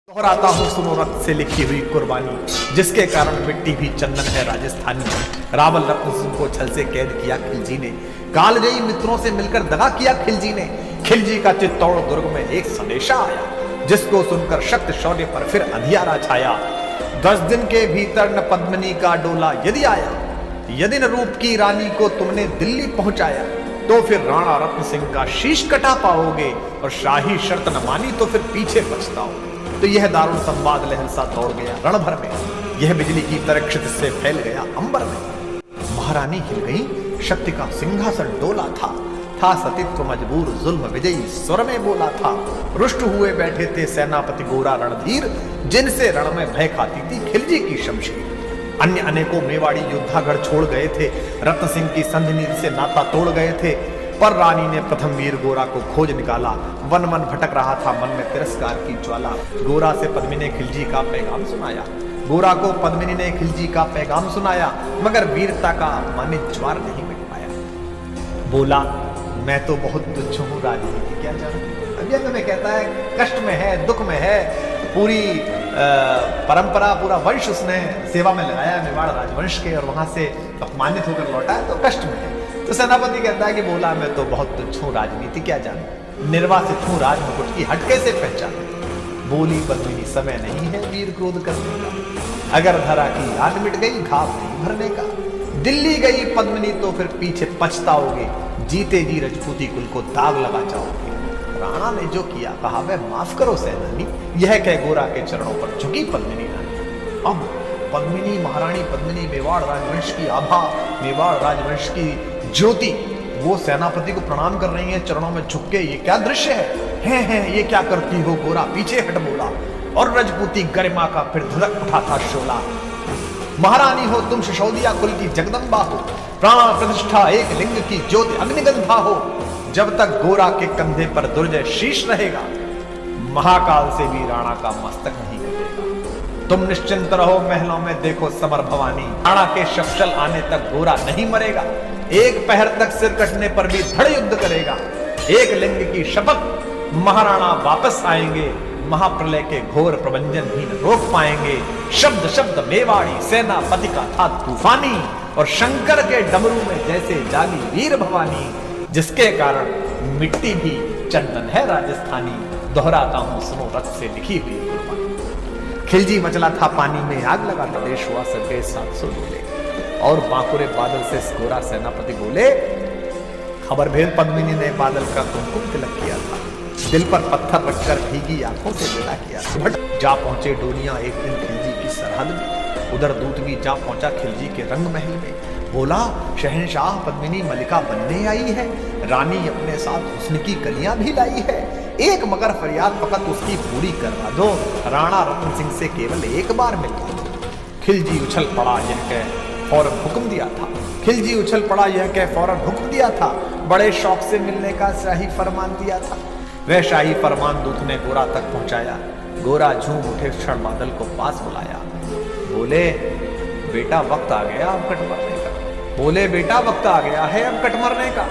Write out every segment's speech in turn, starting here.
दोहराता हूँ सुनो रक्त से लिखी हुई कुर्बानी, जिसके कारण मिट्टी भी चंदन है राजस्थानी। रावल रत्न सिंह को छल से कैद किया खिलजी ने, कालजयी मित्रों से मिलकर दगा किया खिलजी ने। खिलजी का चित्तौड़ दुर्ग में एक संदेशा आया, जिसको सुनकर शक्त शौर्य पर फिर अंधियारा छाया। 10 दिन के भीतर न पद्मिनी का डोला यदि आया, यदि न रूप की रानी को तुमने दिल्ली पहुंचाया, तो फिर राणा रत्न सिंह का शीश कटा पाओगे, और शाही शर्त न मानी तो फिर पीछे पछताओगे। तो यह दारुण संवाद लहलसा दौड़ गया रण भर में, यह बिजली की तरह क्षितिज से फैल गया अंबर में। महारानी हिल गई, शक्ति का सिंहासन डोला था सतीत्व मजबूर जुल्म विजयी स्वर में बोला था। रुष्ट हुए बैठे थे सेनापति गोरा रणधीर, जिनसे रण में भय खाती थी खिलजी की शमशीर। अन्य अनेकों मेवाड़ी योद्धागढ़ छोड़ गए थे, रत्न सिंह की संधि नीति से नाता तोड़ गए थे, पर रानी ने प्रथम वीर गोरा को खोज निकाला। वन वन भटक रहा था मन में तिरस्कार की ज्वाला। गोरा से पद्मिनी ने खिलजी का पैगाम सुनाया, गोरा को पद्मिनी ने खिलजी का पैगाम सुनाया, मगर वीरता का अपमानित ज्वार नहीं मिट पाया। बोला, मैं तो बहुत तुच्छ हूँ राजनीति क्या जानूं। अभी में कहता है कष्ट में है, दुख में है, पूरी परंपरा पूरा वंश उसने सेवा में लगाया मेवाड़ राजवंश के, और वहां से अपमानित होकर लौटा है तो कष्ट में है। तो सेनापति कहता है कि बोला, मैं तो बहुत तुच्छ हूँ राजनीति क्या जानूं, निर्वासित हूँ राजमुकुट की हट कैसे पहचान। बोली पद्मिनी, समय नहीं है वीर क्रोध करने का, अगर धरा की आग मिट गई घाव नहीं भरने का। दिल्ली गई पद्मिनी तो फिर पीछे पछताओगे, जीते जी रजपूती कुल को दाग लगा जाओगे। राणा ने जो किया कहा वह माफ करो सेनानी, यह कह गोरा के चरणों पर झुकी पद्मिनी रानी। अब पद्मिनी, महारानी पद्मिनी, मेवाड़ राजवंश की आभा, मेवाड़ राजवंश की ज्योति, वो सेनापति को प्रणाम कर रही है चरणों में झुक के। ये क्या दृश्य है ये क्या करती हो गोरा, पीछे हट बोला। और रजपूती गरिमा का फिर धधक उठा था शोला। महारानी हो तुम, सिसोदिया कुल की जगदम्बा हो, प्राण प्रतिष्ठा एक लिंग की ज्योति अग्निगंधा हो। जब तक गोरा के कंधे पर दुर्जय शीश रहेगा, महाकाल से भी राणा का मस्तक नहीं कटेगा। तुम निश्चिंत रहो महलों में देखो समर भवानी, राणा के शपशल आने तक गोरा नहीं मरेगा। एक पहर तक सिर कटने पर भी धड़ युद्ध करेगा। एक लिंग की शपथ, महाराणा वापस आएंगे, महाप्रलय के घोर प्रबंधन भी न रोक पाएंगे। शब्द शब्द मेवाड़ी सेनापति का था तूफानी, और शंकर के डमरू में जैसे जागी वीर भवानी, जिसके कारण मिट्टी भी चंदन है राजस्थानी। दोहराता हूं सुनो रक्त से लिखी हुई कुर्बानी। खिलजी मचला था पानी में, आग लगा था देश, हुआ सब गए 700 डोले। और बांकुरे बादल से गोरा सेनापति बोले, खबर भेद पद्मिनी ने बादल का कुमकुम तिलक किया था, दिल पर पत्थर रखकर भीगी आंखों से विदा किया था। जा पहुंचे डोलियां एक दिन खिलजी की सरहद में, उधर दूत भी जा पहुंचा खिलजी के रंग महल में। बोला, शहंशाह पद्मिनी मलिका बनने आई है, रानी अपने साथ हुस्न की कलियां भी लाई है। एक मगर फरियाद फकत उसकी पूरी करवा दो, राणा रत्न सिंह से केवल एक बार मिलवा दो। खिलजी उछल पड़ा यह कह फौरन हुक्म दिया था, खिलजी उछल पड़ा यह कह फौरन हुक्म दिया था। बड़े शौक से मिलने का शाही फरमान दिया था। वह शाही फरमान दूत ने गोरा तक पहुंचाया। गोरा झूम उठे क्षण बादल को पास बुलाया। बोले, बेटा वक्त आ गया अब कट मरने का। बोले, बेटा वक्त आ गया है अब कट मरने का।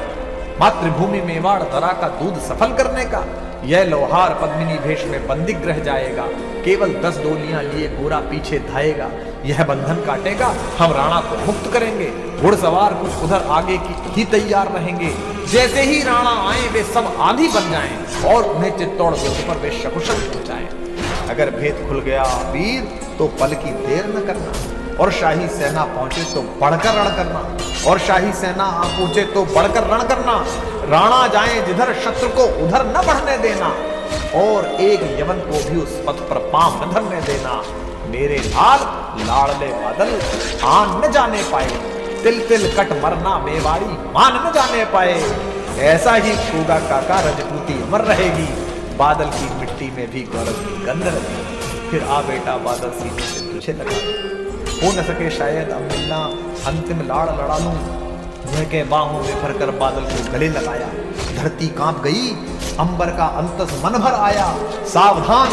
मातृभूमि मेवाड़ धरा का दूध सफल करने का। यह लोहार पद्मिनी भेष में बंदिग रह जाएगा। केवल 10 डोलियां लिए गोरा पीछे धाएगा। यह बंधन काटेगा, हम राणा को मुक्त करेंगे। घुड़सवार कुछ उधर आगे की ही तैयार रहेंगे। जैसे ही राणा आए वे सब आंधी बन जाएं, और उन्हें चित्तौड़ दुर्ग पर वे सकुशल पहुंचाएं। अगर भेद खुल गया वीर तो पल की देर न करना, और शाही सेना पहुंचे तो बढ़कर रण करना, और शाही सेना आ पहुंचे तो बढ़कर रण करना। राणा जाए जिधर शत्रु को उधर न बढ़ने देना, और एक यवन को भी उस पथ पर पांव न धरने देना। मेरे लाल लाड़ले बादल आन न जाने पाए, तिल तिल कट मरना मेवाड़ी मान न जाने पाए। ऐसा ही खूगा काका रजपूती अमर रहेगी, बादल की मिट्टी में भी गौरव की गंध रहेगी। फिर आ बेटा बादल सीने से तुझे लगा, हो न सके शायद अब मिलना, अंतिम लाड़ लड़ा लूं। यह के बाहों में भर कर बादल को गले लगाया। धरती कांप गई, अंबर का अंतस मन भर आया। सावधान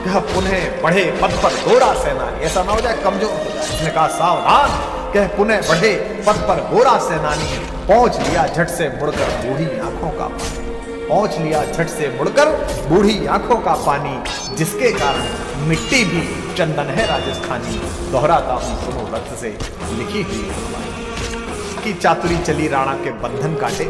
कह पुनः बढ़े पद पर गोरा सेनानी। ऐसा ना हो जाए कमजोर हो जाए। उसने कहा, सावधान कह पुनः बढ़े पद पर गोरा सेनानी। पहुंच लिया झट से मुड़कर बूढ़ी आंखों का पानी, पहुंच लिया झट से मुड़कर बूढ़ी आंखों का पानी, जिसके कारण मिट्टी भी चंदन है राजस्थानी, दोहराता हूँ सुनो रक्त से लिखी हुई कुर्बानी। की चातुरी चली राणा के बंधन काटे,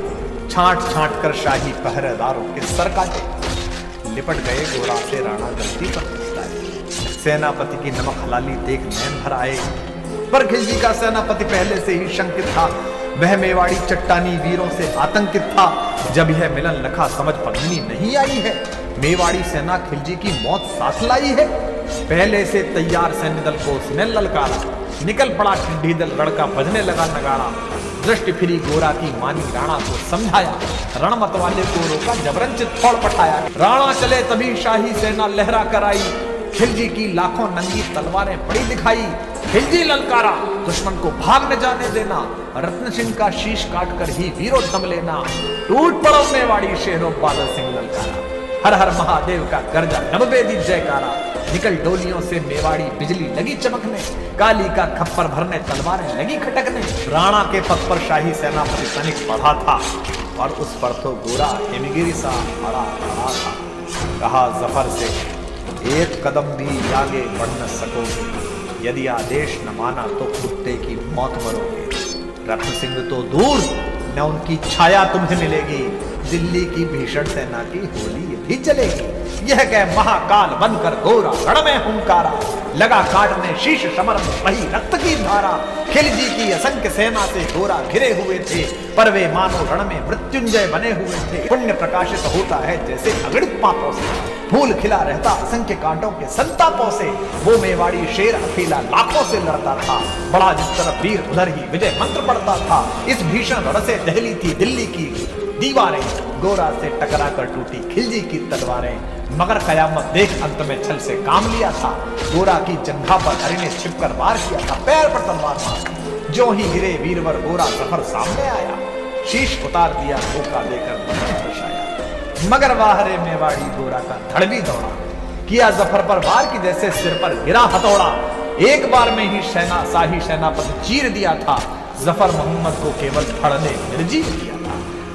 छांट छांट कर शाही पहरेदारों के सर काटे। लिपट गए गोरा से राणा गलती पर पछताए, सेनापति की नमक हलाली देख नैन भर आए। पर खिलजी का सेनापति पहले से ही शंकित था, वह मेवाड़ी चट्टानी वीरों से आतंकित था। जब यह मिलन लखा समझ पद्मिनी नहीं आई है, मेवाड़ी सेना खिलजी की मौत साथ लाई है। पहले से तैयार सैन्य दल को उसने ललकारा, निकल पड़ा टिड्डी दल, लड़का बजने लगा नगाड़ा। दृष्टि फिरी गोरा की मानी राणा को समझाया, रणमत वाले को रोका जबरन चित्तौड़ पठाया। राणा चले तभी शाही सेना लहरा कर आई, खिलजी की लाखों नंगी तलवारें पड़ी दिखाई। खिलजी ललकारा, दुश्मन को भाग न जाने देना, रत्न सिंह का शीश काट कर ही वीरों दम लेना। टूट पड़ो मेवाड़ी शेरों, बादल सिंह ललकारा, हर हर महादेव का गर्जा नभबे दी जयकारा। निकल डोलियों से मेवाड़ी बिजली लगी चमकने, काली का खप्पर भरने तलवारें लगी खटकने। राणा के पथ पर शाही सेनापति तनिक बढ़ा था, और उस पर तो गोरा हिमगिरी सा खड़ा था। कहा जफर से, एक कदम भी आगे बढ़ न सकोगे, यदि आदेश न माना तो कुत्ते की मौत मरोगे। रत्न सिंह तो दूर, न उनकी छाया तुम्हें मिलेगी। दिल्ली की भीषण सेना की होली भी चलेगी। यह कह महाकाल बनकर गोरा रण में हुंकारा, लगा काटने शीश समर में वही रक्त की धारा। खिलजी की असंख्य सेना से गोरा घिरे हुए थे, पर वे मानो रण में मृत्युंजय बने हुए थे। पुण्य प्रकाशित होता है जैसे अगणित पापों से, फूल खिला रहता असंख्य कांटों के संतापों से। वो मेवाड़ी शेर अकेला लाखों से लड़ता था, बड़ा जिस तरफ वीर उधर ही विजय मंत्र पड़ता था। इस भीषण रण से दहली थी दिल्ली की दीवारें, गोरा से टकरा कर टूटी खिलजी की तलवारें। मगर कयामत देख अंत में छल से काम लिया था, गोरा की जंघा पर हरि ने छिपकर वार किया था, पैर पर तलवार मार। जो ही गिरे वीरवर गोरा जफर सामने आया, शीश उतार दिया धोखा देकर दर्शाया। मगर वाहरे मेवाड़ी गोरा का धड़ भी दौड़ा, किया जफर पर वार की जैसे सिर पर गिरा हथौड़ा। एक बार में ही शाही सेनापति चीर दिया था, जफर मोहम्मद को केवल धड़ ने निर्जीव किया था।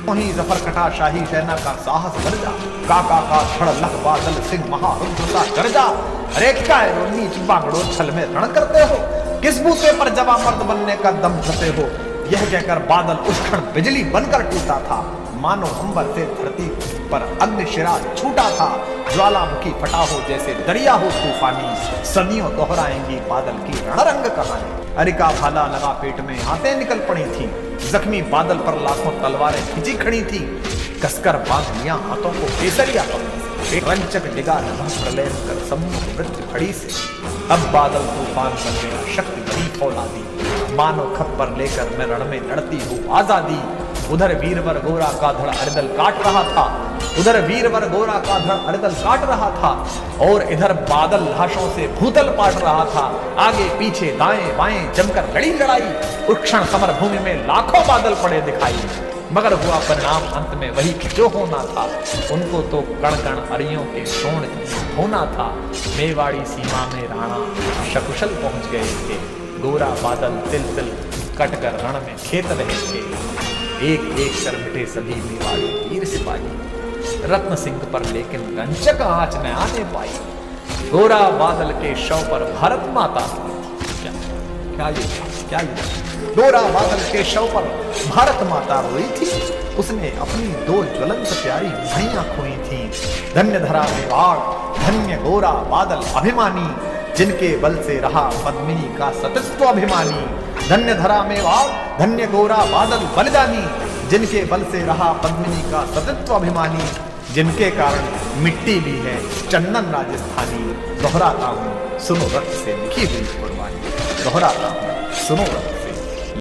वहीं जफर कटा शाही सेना का साहस गर्जा, काका का धड़ लख बादल सिंह महारुद्र सा गर्जा। अरे काय नीच बागड़ो छल में रण करते हो, किस बूते पर जवा मर्द बनने का दम धरते हो। यह कहकर बादल उस क्षण बिजली बनकर टूटा था, मानो अंबर से धरती पर अग्निशिरा छूटा था। ज्वालामुखी फटा हो जैसे दरिया हो तूफानी, सदियों दोहराएंगी बादल की रणरंग कहानी। अरिका भाला लगा पेट में आते निकल पड़ी थी, जख्मी बादल पर लाखों तलवारें खिंची खड़ी थी। कसकर बांध लिया हाथों को केसरिया पर, एक रंचक डिगा लगा प्रलय कर सम्मुख मृत्यु खड़ी से। अब बादल तूफान बन गया, शक्ति बड़ी फौलादी, मानो खप्पर लेकर मैं रण में लड़ती हूँ आजादी। उधर वीरवर गोरा का धड़ अरिदल काट रहा था, उधर वीरवर गोरा का धड़ अरिदल काट रहा था, और इधर बादल लाशों से भूतल पाट रहा था। आगे पीछे दाएं बाएं जमकर लड़ी लड़ाई, उस क्षण समर भूमि में लाखों बादल पड़े दिखाई। मगर हुआ परिणाम अंत में वही जो होना था, उनको तो कण कण अरियों के शोण होना था। मेवाड़ी सीमा में राणा सकुशल पहुंच गए थे, गोरा बादल तिल तिल कटकर रण में खेत रहे थे। एक एक कर मिटे सभी मेवाड़ी वीर सिपाही, रत्न सिंह पर लेकिन रंचक आंच न आने पाई। गोरा बादल के शव पर भारत माता, क्या ये गोरा बादल के शव पर भारत माता रोई थी। उसने अपनी दो ज्वलंत प्यारी भैया खोई थी। धन्य धरा मेवाड़, धन्य गोरा बादल अभिमानी, जिनके बल से रहा पद्मिनी का सतत्व अभिमानी। धन्य धरा मेवाड़, धन्य गोरा बादल बलिदानी, जिनके बल से रहा पद्मिनी का सतत्व अभिमानी, जिनके कारण मिट्टी भी है चंदन राजस्थानी। दोहराता हूँ सुनो रक्त से लिखी हुई कुर्बानी, दोहराता हूँ सुनो रक्त।